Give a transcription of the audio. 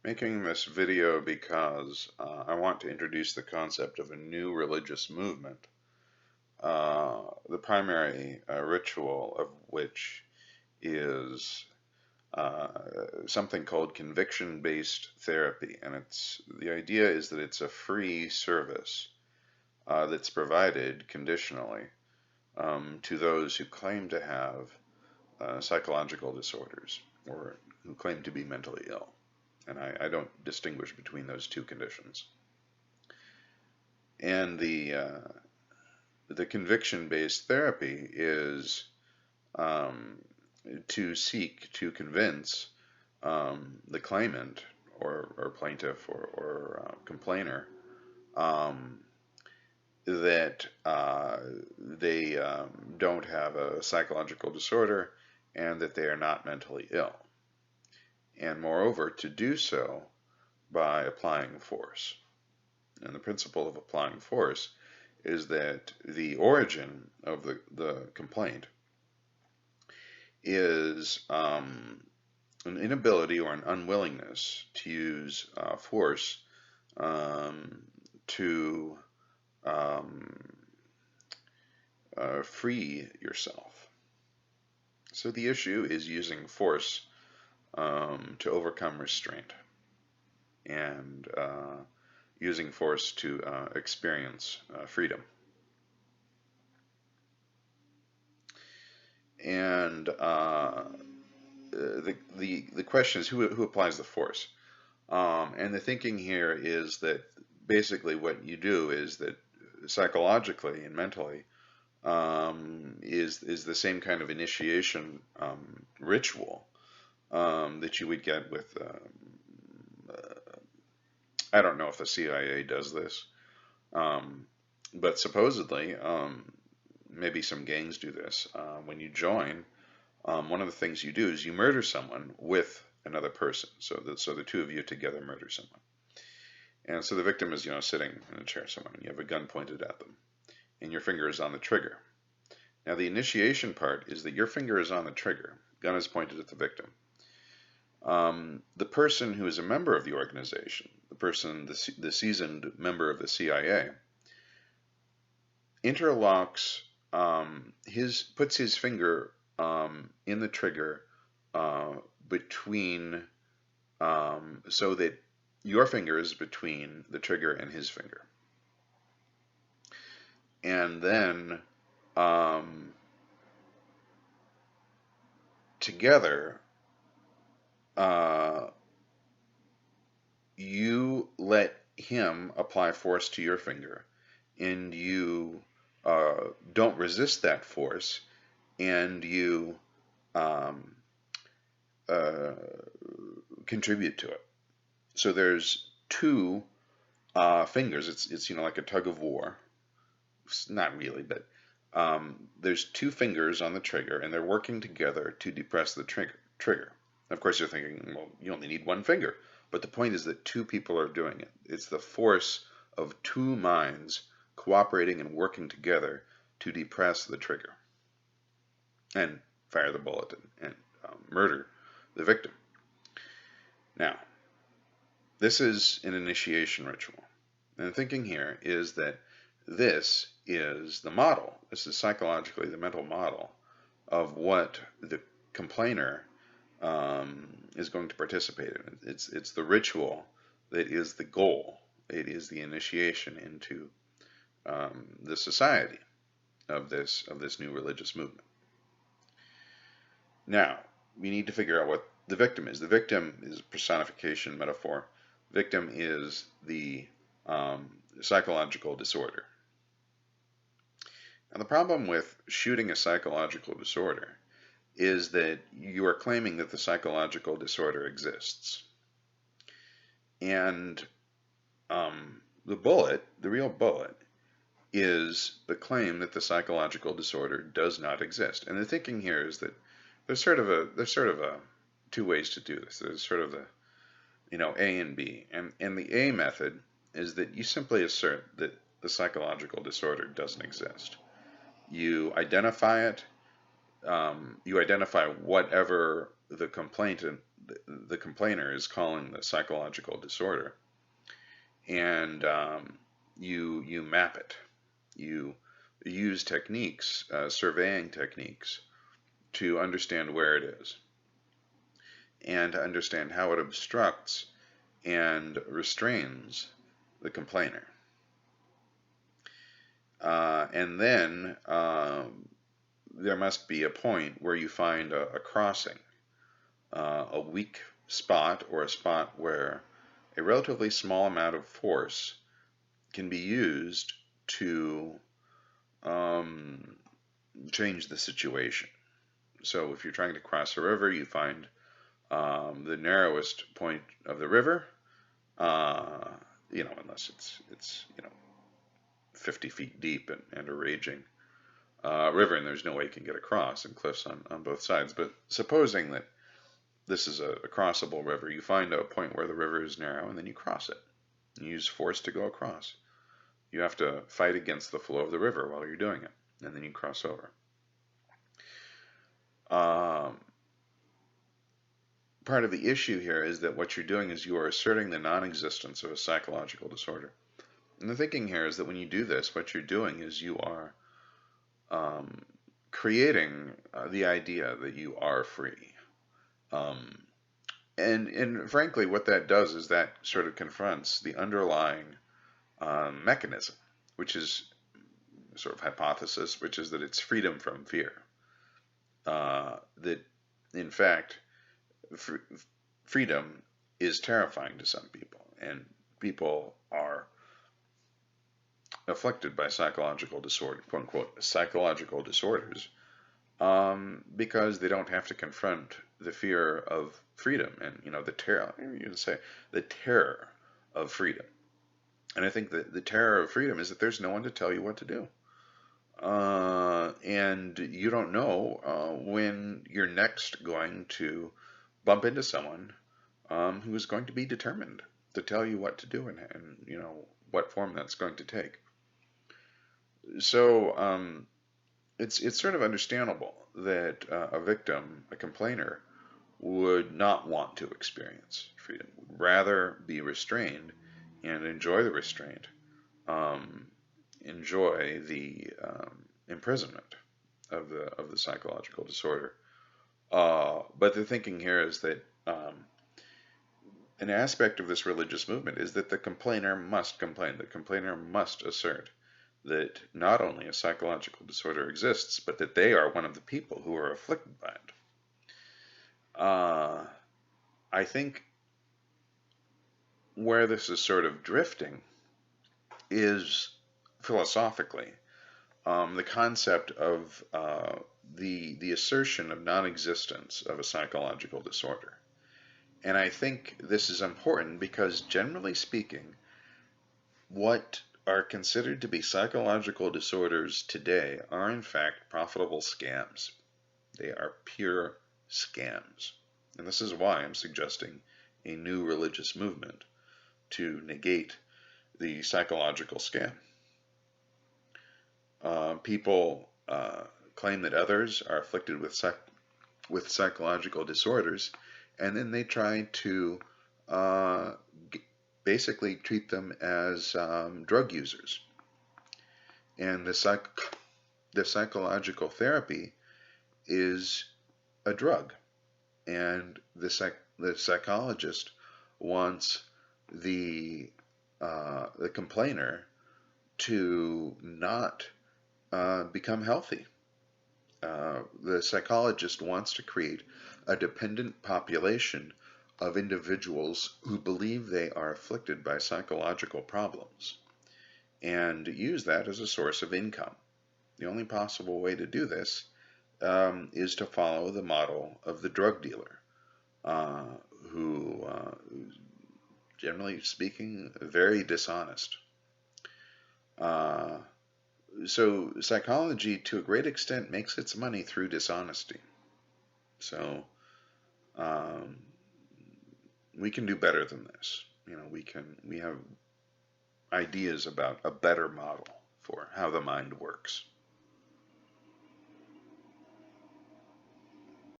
Making this video because I want to introduce the concept of a new religious movement, the primary ritual of which is something called conviction-based therapy. And the idea is that it's a free service that's provided conditionally to those who claim to have psychological disorders or who claim to be mentally ill. And I don't distinguish between those two conditions. And the conviction-based therapy is to seek to convince the claimant or plaintiff or complainer that they don't have a psychological disorder and that they are not mentally ill. And moreover, to do so by applying force. And the principle of applying force is that the origin of the complaint is an inability or an unwillingness to use force to free yourself. So the issue is using force to overcome restraint and using force to experience freedom. And the question is who applies the force? And the thinking here is that basically what you do is that psychologically and mentally is the same kind of initiation ritual that you would get with I don't know if the CIA does this, but supposedly maybe some gangs do this. When you join, one of the things you do is you murder someone with another person. So the two of you together murder someone. And so the victim is, sitting in a chair somewhere, and you have a gun pointed at them, and your finger is on the trigger. Now the initiation part is that your finger is on the trigger, gun is pointed at the victim. The person who is a member of the organization, the seasoned member of the CIA, interlocks puts his finger in the trigger between so that your finger is between the trigger and his finger. And then together you let him apply force to your finger, and you don't resist that force, and you contribute to it. So there's two fingers. It's like a tug of war. It's not really, but there's two fingers on the trigger, and they're working together to depress the trigger. Of course, you're thinking, well, you only need one finger. But the point is that two people are doing it. It's the force of two minds cooperating and working together to depress the trigger and fire the bullet and murder the victim. Now, this is an initiation ritual. And the thinking here is that this is the model. This is psychologically the mental model of what the complainer is going to participate in. It's the ritual that is the goal. It is the initiation into the society of this new religious movement. Now, we need to figure out what the victim is. The victim is a personification metaphor. Victim is the psychological disorder. Now, the problem with shooting a psychological disorder is that you are claiming that the psychological disorder exists. And the real bullet, is the claim that the psychological disorder does not exist. And the thinking here is that there's sort of a two ways to do this. There's sort of A and B. And the A method is that you simply assert that the psychological disorder doesn't exist. You identify it. You identify whatever the complainant the complainer is calling the psychological disorder, and you map it. You use techniques, surveying techniques, to understand where it is and to understand how it obstructs and restrains the complainer. And then there must be a point where you find a crossing, a weak spot, or a spot where a relatively small amount of force can be used to change the situation. So if you're trying to cross a river, you find the narrowest point of the river, unless it's 50 feet deep and a raging river, and there's no way you can get across, and cliffs on both sides. But supposing that this is a crossable river, you find a point where the river is narrow, and then you cross it. You use force to go across. You have to fight against the flow of the river while you're doing it, and then you cross over. Part of the issue here is that what you're doing is you are asserting the non-existence of a psychological disorder. And the thinking here is that when you do this, what you're doing is you are creating the idea that you are free. And frankly, what that does is that sort of confronts the underlying mechanism, which is sort of hypothesis, which is that it's freedom from fear. That, in fact, freedom is terrifying to some people, and people are afflicted by psychological disorder, quote unquote, psychological disorders, because they don't have to confront the fear of freedom and, the terror, you can say, the terror of freedom. And I think that the terror of freedom is that there's no one to tell you what to do. And you don't know when you're next going to bump into someone who is going to be determined to tell you what to do and what form that's going to take. So it's sort of understandable that a victim, a complainer, would not want to experience freedom, would rather be restrained and enjoy the restraint, enjoy the imprisonment of the psychological disorder. But the thinking here is that an aspect of this religious movement is that the complainer must complain. The complainer must assert that not only a psychological disorder exists, but that they are one of the people who are afflicted by it. I think where this is sort of drifting is philosophically the concept of the assertion of non-existence of a psychological disorder. And I think this is important because, generally speaking, what are considered to be psychological disorders today are in fact profitable scams. They are pure scams. And this is why I'm suggesting a new religious movement to negate the psychological scam. People claim that others are afflicted with psychological disorders, and then they try to basically treat them as drug users. And the psychological therapy is a drug, and the psychologist wants the complainer to not become healthy. The psychologist wants to create a dependent population of individuals who believe they are afflicted by psychological problems and use that as a source of income. The only possible way to do this is to follow the model of the drug dealer, who, generally speaking, very dishonest. So psychology, to a great extent, makes its money through dishonesty. So we can do better than this. We have ideas about a better model for how the mind works.